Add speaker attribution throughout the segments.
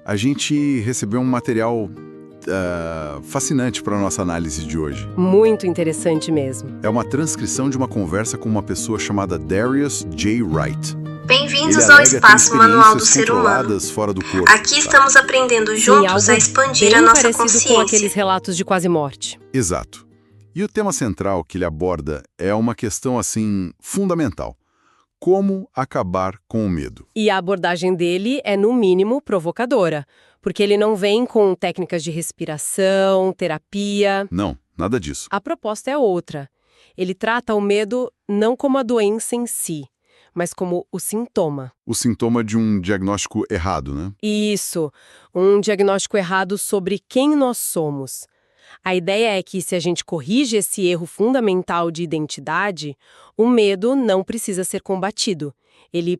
Speaker 1: A gente recebeu um material fascinante para a nossa análise de hoje.
Speaker 2: Muito interessante mesmo.
Speaker 1: É uma transcrição de uma conversa com uma pessoa chamada Darius J. Wright.
Speaker 3: Bem-vindos ao Espaço Manual do Ser Humano.
Speaker 1: Fora do corpo,
Speaker 3: Aqui estamos aprendendo juntos a expandir a nossa
Speaker 2: parecido
Speaker 3: consciência.
Speaker 2: Com aqueles relatos de quase morte.
Speaker 1: Exato. E o tema central que ele aborda é uma questão, assim, fundamental. Como acabar com o medo?
Speaker 2: E a abordagem dele é, no mínimo, provocadora, porque ele não vem com técnicas de respiração, terapia.
Speaker 1: Não, nada disso.
Speaker 2: A proposta é outra. Ele trata o medo não como a doença em si, mas como o sintoma.
Speaker 1: O sintoma de um diagnóstico errado, né?
Speaker 2: Isso, um diagnóstico errado sobre quem nós somos. A ideia é que, se a gente corrige esse erro fundamental de identidade, o medo não precisa ser combatido. Ele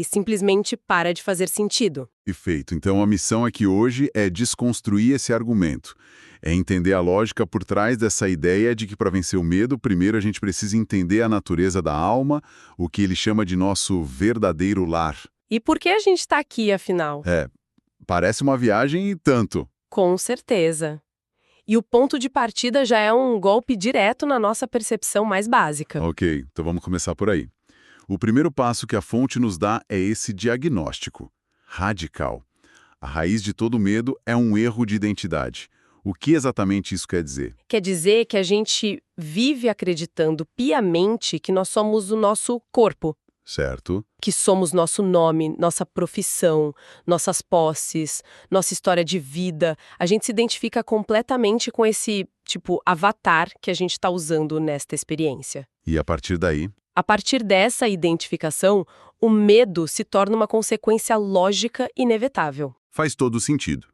Speaker 2: simplesmente para de fazer sentido.
Speaker 1: Perfeito. Então, a missão aqui hoje é desconstruir esse argumento. É entender a lógica por trás dessa ideia de que, para vencer o medo, primeiro a gente precisa entender a natureza da alma, o que ele chama de nosso verdadeiro lar.
Speaker 2: E por que a gente está aqui, afinal?
Speaker 1: Parece uma viagem e tanto.
Speaker 2: Com certeza. E o ponto de partida já é um golpe direto na nossa percepção mais básica.
Speaker 1: Ok, então vamos começar por aí. O primeiro passo que a fonte nos dá é esse diagnóstico radical. A raiz de todo medo é um erro de identidade. O que exatamente isso quer dizer?
Speaker 2: Quer dizer que a gente vive acreditando piamente que nós somos o nosso corpo.
Speaker 1: Certo.
Speaker 2: Que somos nosso nome, nossa profissão, nossas posses, nossa história de vida. A gente se identifica completamente com esse, avatar que a gente está usando nesta experiência.
Speaker 1: E a partir daí?
Speaker 2: A partir dessa identificação, o medo se torna uma consequência lógica inevitável.
Speaker 1: Faz todo sentido.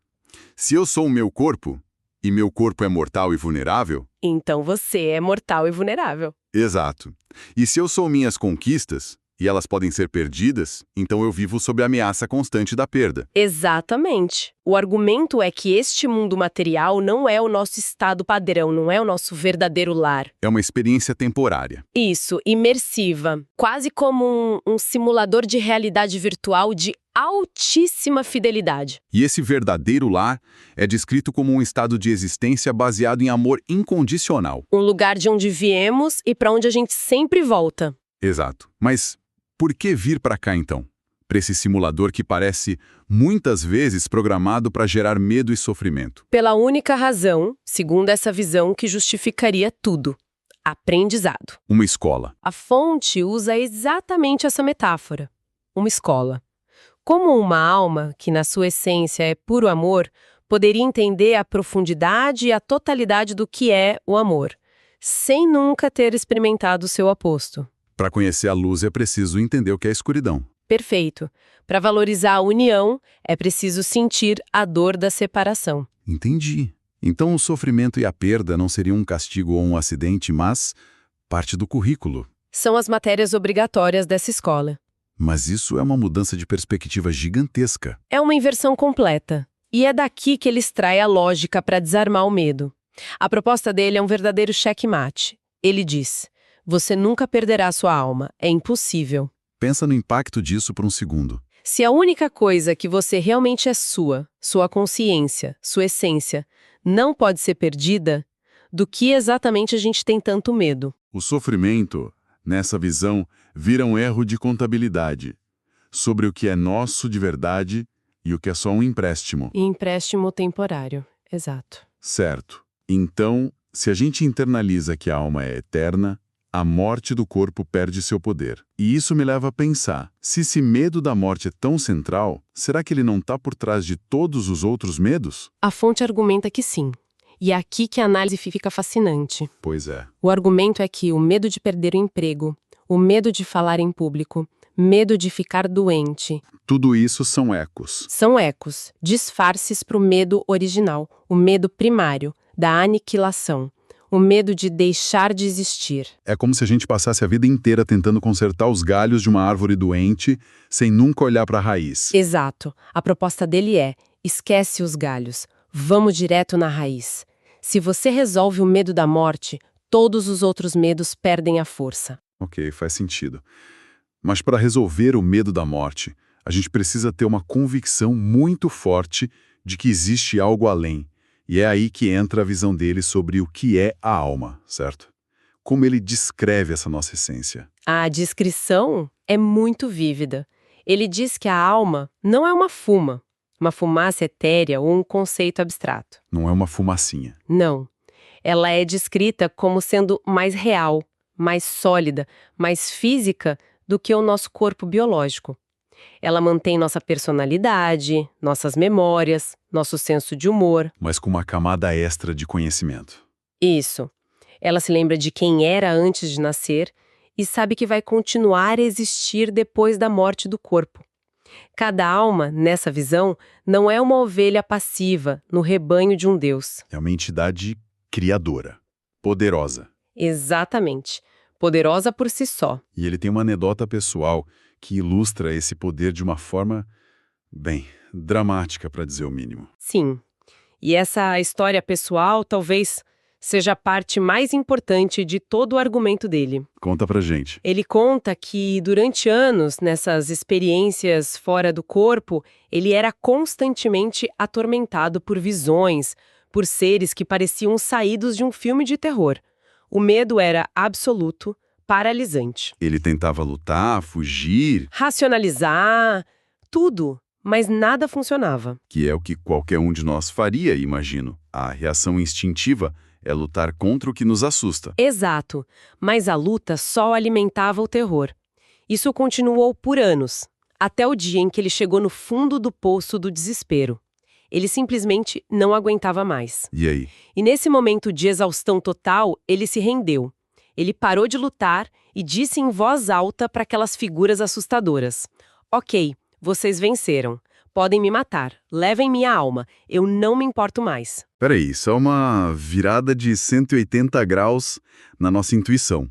Speaker 1: Se eu sou o meu corpo, e meu corpo é mortal e vulnerável...
Speaker 2: Então você é mortal e vulnerável.
Speaker 1: Exato. E se eu sou minhas conquistas... e elas podem ser perdidas, então eu vivo sob a ameaça constante da perda.
Speaker 2: Exatamente. O argumento é que este mundo material não é o nosso estado padrão, não é o nosso verdadeiro lar.
Speaker 1: É uma experiência temporária.
Speaker 2: Isso, imersiva. Quase como um simulador de realidade virtual de altíssima fidelidade.
Speaker 1: E esse verdadeiro lar é descrito como um estado de existência baseado em amor incondicional.
Speaker 2: Um lugar de onde viemos e para onde a gente sempre volta.
Speaker 1: Exato. Mas... por que vir para cá, então? Para esse simulador que parece, muitas vezes, programado para gerar medo e sofrimento.
Speaker 2: Pela única razão, segundo essa visão, que justificaria tudo. Aprendizado.
Speaker 1: Uma escola.
Speaker 2: A fonte usa exatamente essa metáfora. Uma escola. Como uma alma, que na sua essência é puro amor, poderia entender a profundidade e a totalidade do que é o amor, sem nunca ter experimentado o seu oposto.
Speaker 1: Para conhecer a luz é preciso entender o que é escuridão.
Speaker 2: Perfeito. Para valorizar a união, é preciso sentir a dor da separação.
Speaker 1: Entendi. Então o sofrimento e a perda não seriam um castigo ou um acidente, mas parte do currículo.
Speaker 2: São as matérias obrigatórias dessa escola.
Speaker 1: Mas isso é uma mudança de perspectiva gigantesca.
Speaker 2: É uma inversão completa. E é daqui que ele extrai a lógica para desarmar o medo. A proposta dele é um verdadeiro checkmate. Ele diz: você nunca perderá sua alma. É impossível.
Speaker 1: Pensa no impacto disso por um segundo.
Speaker 2: Se a única coisa que você realmente é sua consciência, sua essência, não pode ser perdida, do que exatamente a gente tem tanto medo?
Speaker 1: O sofrimento, nessa visão, vira um erro de contabilidade sobre o que é nosso de verdade e o que é só um empréstimo.
Speaker 2: E empréstimo temporário, exato.
Speaker 1: Certo. Então, se a gente internaliza que a alma é eterna, a morte do corpo perde seu poder. E isso me leva a pensar, se esse medo da morte é tão central, será que ele não está por trás de todos os outros medos?
Speaker 2: A fonte argumenta que sim. E é aqui que a análise fica fascinante.
Speaker 1: Pois é.
Speaker 2: O argumento é que o medo de perder o emprego, o medo de falar em público, medo de ficar doente...
Speaker 1: tudo isso são ecos.
Speaker 2: São ecos, disfarces para o medo original, o medo primário, da aniquilação. O medo de deixar de existir.
Speaker 1: É como se a gente passasse a vida inteira tentando consertar os galhos de uma árvore doente, sem nunca olhar para a raiz.
Speaker 2: Exato. A proposta dele é: esquece os galhos, vamos direto na raiz. Se você resolve o medo da morte, todos os outros medos perdem a força.
Speaker 1: Ok, faz sentido. Mas para resolver o medo da morte, A gente precisa ter uma convicção muito forte de que existe algo além. E é aí que entra a visão dele sobre o que é a alma, certo? Como ele descreve essa nossa essência.
Speaker 2: A descrição é muito vívida. Ele diz que a alma não é uma fumaça etérea ou um conceito abstrato.
Speaker 1: Não é uma fumacinha.
Speaker 2: Não. Ela é descrita como sendo mais real, mais sólida, mais física do que o nosso corpo biológico. Ela mantém nossa personalidade, nossas memórias, nosso senso de humor.
Speaker 1: Mas com uma camada extra de conhecimento.
Speaker 2: Isso. Ela se lembra de quem era antes de nascer e sabe que vai continuar a existir depois da morte do corpo. Cada alma, nessa visão, não é uma ovelha passiva no rebanho de um Deus.
Speaker 1: É uma entidade criadora, poderosa.
Speaker 2: Exatamente. Poderosa por si só.
Speaker 1: E ele tem uma anedota pessoal que ilustra esse poder de uma forma, bem, dramática, para dizer o mínimo.
Speaker 2: Sim. E essa história pessoal talvez seja a parte mais importante de todo o argumento dele.
Speaker 1: Conta pra gente.
Speaker 2: Ele conta que, durante anos, nessas experiências fora do corpo, ele era constantemente atormentado por visões, por seres que pareciam saídos de um filme de terror. O medo era absoluto, paralisante.
Speaker 1: Ele tentava lutar, fugir,
Speaker 2: Racionalizar, tudo, mas nada funcionava.
Speaker 1: que é o que qualquer um de nós faria, imagino. A reação instintiva é lutar contra o que nos assusta.
Speaker 2: Exato, mas a luta só alimentava o terror. Isso continuou por anos, até o dia em que ele chegou no fundo do poço do desespero. Ele simplesmente não aguentava mais.
Speaker 1: E aí?
Speaker 2: E nesse momento de exaustão total, ele se rendeu. Ele parou de lutar e disse em voz alta para aquelas figuras assustadoras: "Ok, vocês venceram. Podem me matar. Levem minha alma. Eu não me importo mais."
Speaker 1: Peraí, isso é uma virada de 180 graus na nossa intuição.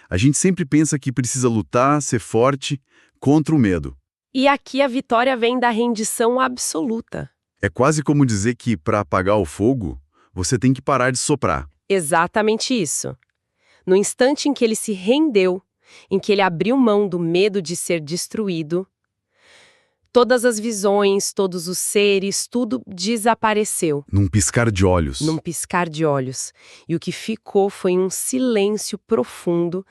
Speaker 1: A gente sempre pensa que precisa lutar, ser forte, contra o medo.
Speaker 2: E aqui a vitória vem da rendição absoluta.
Speaker 1: É quase como dizer que, para apagar o fogo, você tem que parar de soprar.
Speaker 2: Exatamente isso. No instante em que ele se rendeu, em que ele abriu mão do medo de ser destruído, todas as visões, todos os seres, tudo desapareceu.
Speaker 1: Num piscar de olhos.
Speaker 2: Num piscar de olhos. E o que ficou foi um silêncio profundo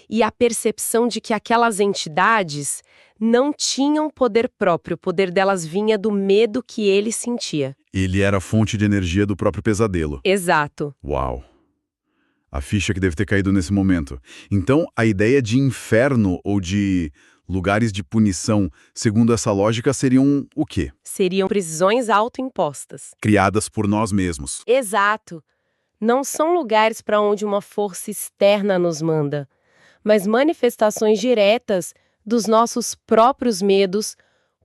Speaker 2: e a percepção de que aquelas entidades não tinham poder próprio. O poder delas vinha do medo que ele sentia.
Speaker 1: Ele era a fonte de energia do próprio pesadelo.
Speaker 2: Exato.
Speaker 1: Uau! A ficha que deve ter caído nesse momento. Então, a ideia de inferno ou de lugares de punição, segundo essa lógica, seriam o quê?
Speaker 2: Seriam prisões autoimpostas.
Speaker 1: Criadas por nós mesmos.
Speaker 2: Exato. Não são lugares para onde uma força externa nos manda, mas manifestações diretas dos nossos próprios medos,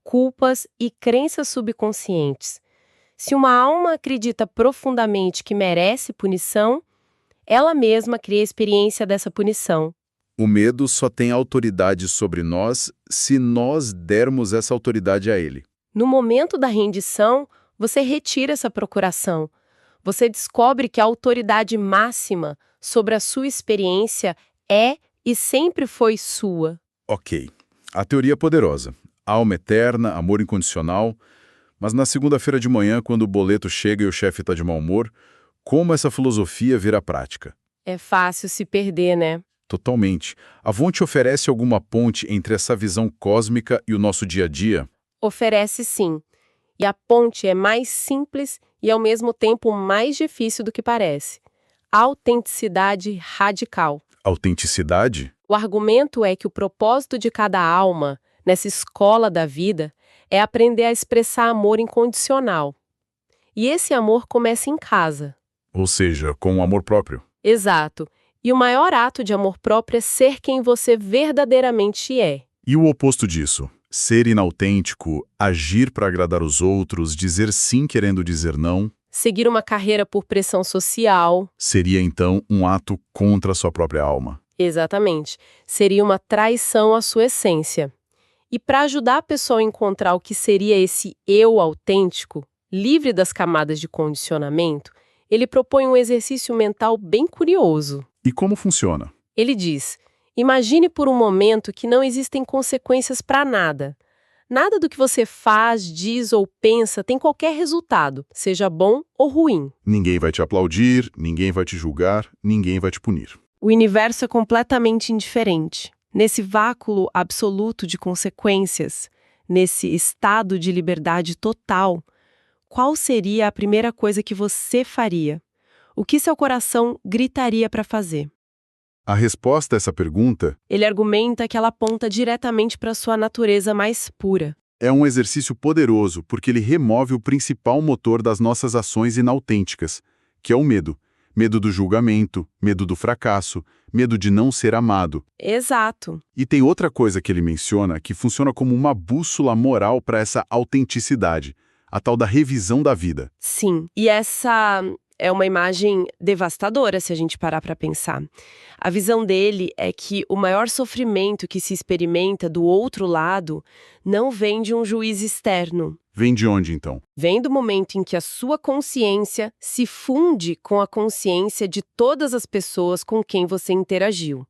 Speaker 2: culpas e crenças subconscientes. Se uma alma acredita profundamente que merece punição, ela mesma cria a experiência dessa punição.
Speaker 1: O medo só tem autoridade sobre nós se nós dermos essa autoridade a ele.
Speaker 2: No momento da rendição, você retira essa procuração. Você descobre que a autoridade máxima sobre a sua experiência é e sempre foi sua.
Speaker 1: Ok. A teoria é poderosa. Alma eterna, amor incondicional. Mas na segunda-feira de manhã, quando o boleto chega e o chefe está de mau humor, como essa filosofia vira prática?
Speaker 2: É fácil se perder, né?
Speaker 1: Totalmente. A Avon te oferece alguma ponte entre essa visão cósmica e o nosso dia a dia?
Speaker 2: Oferece sim. E a ponte é mais simples e ao mesmo tempo mais difícil do que parece. Autenticidade radical.
Speaker 1: Autenticidade?
Speaker 2: O argumento é que o propósito de cada alma, nessa escola da vida, é aprender a expressar amor incondicional. E esse amor começa em casa.
Speaker 1: Ou seja, com o amor próprio.
Speaker 2: Exato. E o maior ato de amor próprio é ser quem você verdadeiramente é.
Speaker 1: E o oposto disso? Ser inautêntico, agir para agradar os outros, dizer sim querendo dizer não?
Speaker 2: Seguir uma carreira por pressão social.
Speaker 1: Seria, então, um ato contra a sua própria alma.
Speaker 2: Exatamente. Seria uma traição à sua essência. E para ajudar a pessoa a encontrar o que seria esse eu autêntico, livre das camadas de condicionamento, ele propõe um exercício mental bem curioso.
Speaker 1: E como funciona?
Speaker 2: Ele diz: imagine por um momento que não existem consequências para nada. Nada do que você faz, diz ou pensa tem qualquer resultado, seja bom ou ruim.
Speaker 1: Ninguém vai te aplaudir, ninguém vai te julgar, ninguém vai te punir.
Speaker 2: O universo é completamente indiferente. Nesse vácuo absoluto de consequências, nesse estado de liberdade total, qual seria a primeira coisa que você faria? O que seu coração gritaria para fazer?
Speaker 1: A resposta a essa pergunta
Speaker 2: Ele argumenta que ela aponta diretamente para sua natureza mais pura.
Speaker 1: é um exercício poderoso porque ele remove o principal motor das nossas ações inautênticas, que é o medo. Medo do julgamento, medo do fracasso, medo de não ser amado.
Speaker 2: Exato.
Speaker 1: E tem outra coisa que ele menciona que funciona como uma bússola moral para essa autenticidade, a tal da revisão da vida.
Speaker 2: Sim, e essa é uma imagem devastadora se a gente parar para pensar. A visão dele é que o maior sofrimento que se experimenta do outro lado não vem de um juiz externo.
Speaker 1: Vem de onde, então?
Speaker 2: Vem do momento em que a sua consciência se funde com a consciência de todas as pessoas com quem você interagiu.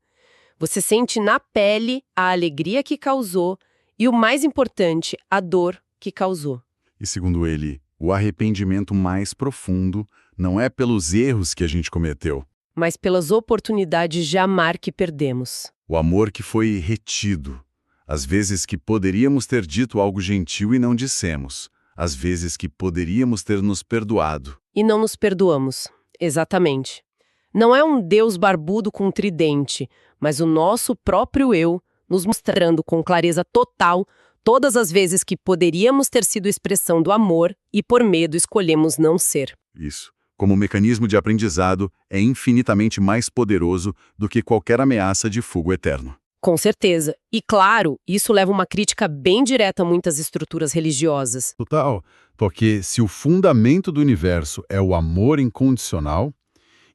Speaker 2: Você sente na pele a alegria que causou e, o mais importante, a dor que causou.
Speaker 1: E segundo ele, o arrependimento mais profundo não é pelos erros que a gente cometeu.
Speaker 2: Mas pelas oportunidades de amar que perdemos.
Speaker 1: O amor que foi retido. Às vezes que poderíamos ter dito algo gentil e não dissemos. Às vezes que poderíamos ter nos perdoado.
Speaker 2: E não nos perdoamos. Exatamente. Não é um Deus barbudo com um tridente, mas o nosso próprio eu, nos mostrando com clareza total todas as vezes que poderíamos ter sido expressão do amor e por medo escolhemos não ser.
Speaker 1: Isso. Como mecanismo de aprendizado, é infinitamente mais poderoso do que qualquer ameaça de fogo eterno.
Speaker 2: Com certeza. E claro, isso leva uma crítica bem direta a muitas estruturas religiosas.
Speaker 1: Total. Porque se o fundamento do universo é o amor incondicional,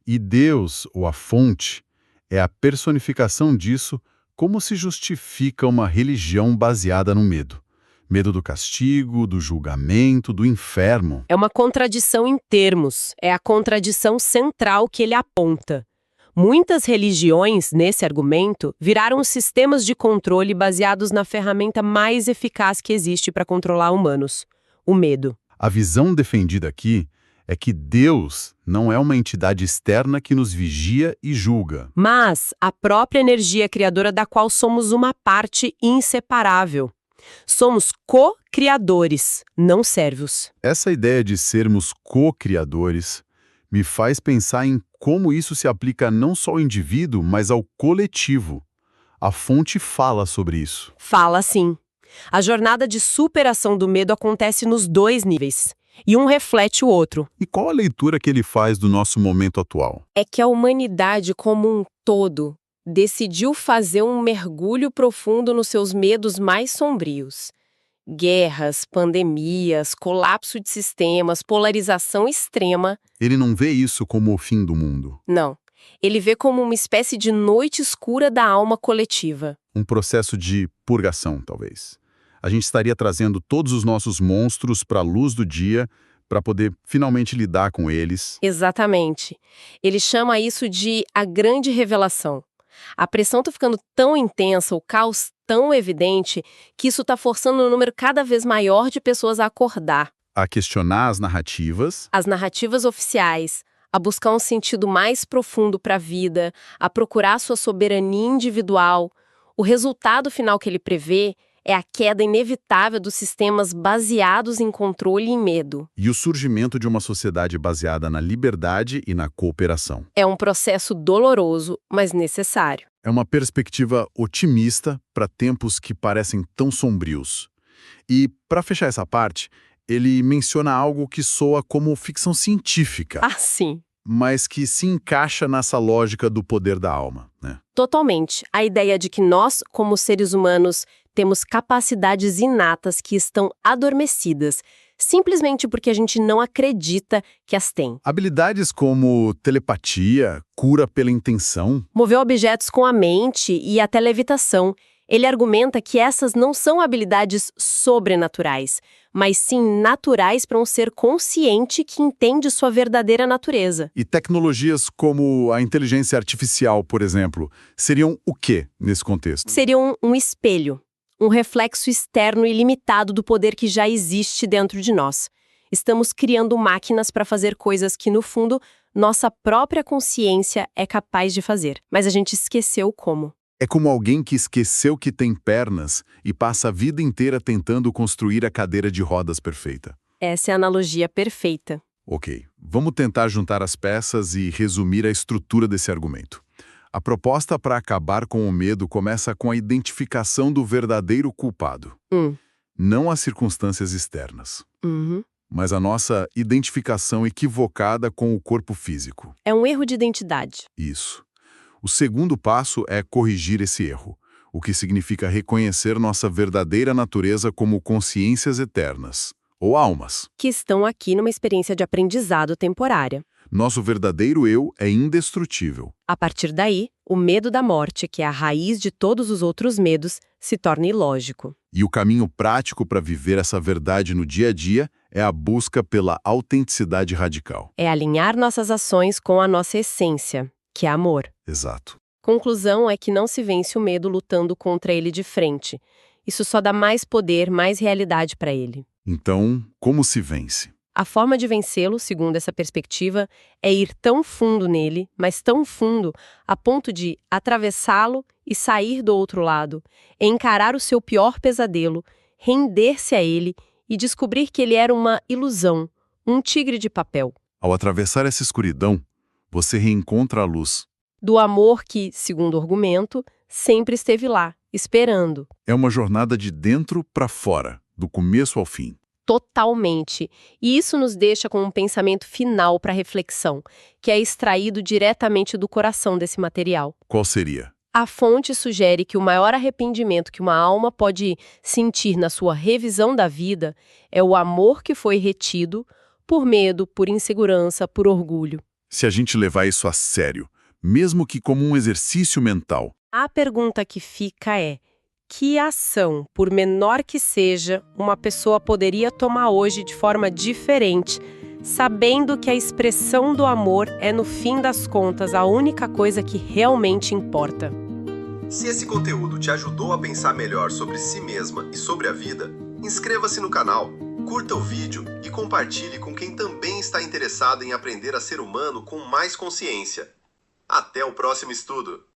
Speaker 1: e Deus, ou a fonte, é a personificação disso, como se justifica uma religião baseada no medo? Medo do castigo, do julgamento, do inferno.
Speaker 2: É uma contradição em termos, é a contradição central que ele aponta. Muitas religiões, nesse argumento, viraram sistemas de controle baseados na ferramenta mais eficaz que existe para controlar humanos: o medo.
Speaker 1: A visão defendida aqui é que Deus não é uma entidade externa que nos vigia e julga.
Speaker 2: Mas a própria energia criadora da qual somos uma parte inseparável. Somos co-criadores, não servos.
Speaker 1: Essa ideia de sermos co-criadores me faz pensar em como isso se aplica não só ao indivíduo, mas ao coletivo. A fonte fala sobre isso.
Speaker 2: Fala sim. A jornada de superação do medo acontece nos dois níveis, e um reflete o outro.
Speaker 1: E qual a leitura que ele faz do nosso momento atual?
Speaker 2: É que a humanidade como um todo decidiu fazer um mergulho profundo nos seus medos mais sombrios. Guerras, pandemias, colapso de sistemas, polarização extrema.
Speaker 1: Ele não vê isso como o fim do mundo.
Speaker 2: Não. Ele vê como uma espécie de noite escura da alma coletiva.
Speaker 1: Um processo de purgação, talvez. A gente estaria trazendo todos os nossos monstros para a luz do dia para poder finalmente lidar com eles.
Speaker 2: Exatamente. Ele chama isso de a grande revelação. A pressão está ficando tão intensa, o caos tão evidente, que isso está forçando um número cada vez maior de pessoas a acordar.
Speaker 1: A questionar as narrativas.
Speaker 2: As narrativas oficiais, a buscar um sentido mais profundo para a vida, a procurar sua soberania individual. O resultado final que ele prevê é a queda inevitável dos sistemas baseados em controle e medo.
Speaker 1: E o surgimento de uma sociedade baseada na liberdade e na cooperação.
Speaker 2: É um processo doloroso, mas necessário.
Speaker 1: É uma perspectiva otimista para tempos que parecem tão sombrios. E, para fechar essa parte, ele menciona algo que soa como ficção científica,
Speaker 2: Ah, sim.
Speaker 1: mas que se encaixa nessa lógica do poder da alma, né?
Speaker 2: Totalmente. A ideia de que nós, como seres humanos, temos capacidades inatas que estão adormecidas, simplesmente porque a gente não acredita que as tem.
Speaker 1: Habilidades como telepatia, cura pela intenção.
Speaker 2: Mover objetos com a mente e até levitação. Ele argumenta que essas não são habilidades sobrenaturais, mas sim naturais para um ser consciente que entende sua verdadeira natureza.
Speaker 1: E tecnologias como a inteligência artificial, por exemplo, seriam o quê nesse contexto?
Speaker 2: Seria um espelho. um reflexo externo ilimitado do poder que já existe dentro de nós. Estamos criando máquinas para fazer coisas que, no fundo, nossa própria consciência é capaz de fazer. Mas a gente esqueceu como.
Speaker 1: É como alguém que esqueceu que tem pernas e passa a vida inteira tentando construir a cadeira de rodas perfeita.
Speaker 2: Essa é a analogia perfeita.
Speaker 1: Ok, vamos tentar juntar as peças e resumir a estrutura desse argumento. A proposta para acabar com o medo começa com a identificação do verdadeiro culpado. Não as circunstâncias externas, mas a nossa identificação equivocada com o corpo físico.
Speaker 2: É um erro de identidade.
Speaker 1: Isso. O segundo passo é corrigir esse erro, o que significa reconhecer nossa verdadeira natureza como consciências eternas, ou almas.
Speaker 2: Que estão aqui numa experiência de aprendizado temporária.
Speaker 1: Nosso verdadeiro eu é indestrutível.
Speaker 2: A partir daí, o medo da morte, que é a raiz de todos os outros medos, se torna ilógico.
Speaker 1: E o caminho prático para viver essa verdade no dia a dia é a busca pela autenticidade radical.
Speaker 2: É alinhar nossas ações com a nossa essência, que é amor.
Speaker 1: Exato.
Speaker 2: Conclusão é que não se vence o medo lutando contra ele de frente. Isso só dá mais poder, mais realidade para ele.
Speaker 1: Então, como se vence?
Speaker 2: A forma de vencê-lo, segundo essa perspectiva, é ir tão fundo nele, mas tão fundo, a ponto de atravessá-lo e sair do outro lado, encarar o seu pior pesadelo, render-se a ele e descobrir que ele era uma ilusão, um tigre de papel.
Speaker 1: Ao atravessar essa escuridão, você reencontra a luz.
Speaker 2: Do amor que, segundo o argumento, sempre esteve lá, esperando.
Speaker 1: É uma jornada de dentro para fora, do começo ao fim.
Speaker 2: Totalmente. E isso nos deixa com um pensamento final para reflexão, que é extraído diretamente do coração desse material.
Speaker 1: Qual seria?
Speaker 2: A fonte sugere que o maior arrependimento que uma alma pode sentir na sua revisão da vida é o amor que foi retido por medo, por insegurança, por orgulho.
Speaker 1: Se a gente levar isso a sério, mesmo que como um exercício mental,
Speaker 2: a pergunta que fica é: que ação, por menor que seja, uma pessoa poderia tomar hoje de forma diferente, sabendo que a expressão do amor é, no fim das contas, a única coisa que realmente importa?
Speaker 4: Se esse conteúdo te ajudou a pensar melhor sobre si mesma e sobre a vida, inscreva-se no canal, curta o vídeo e compartilhe com quem também está interessado em aprender a ser humano com mais consciência. Até o próximo estudo!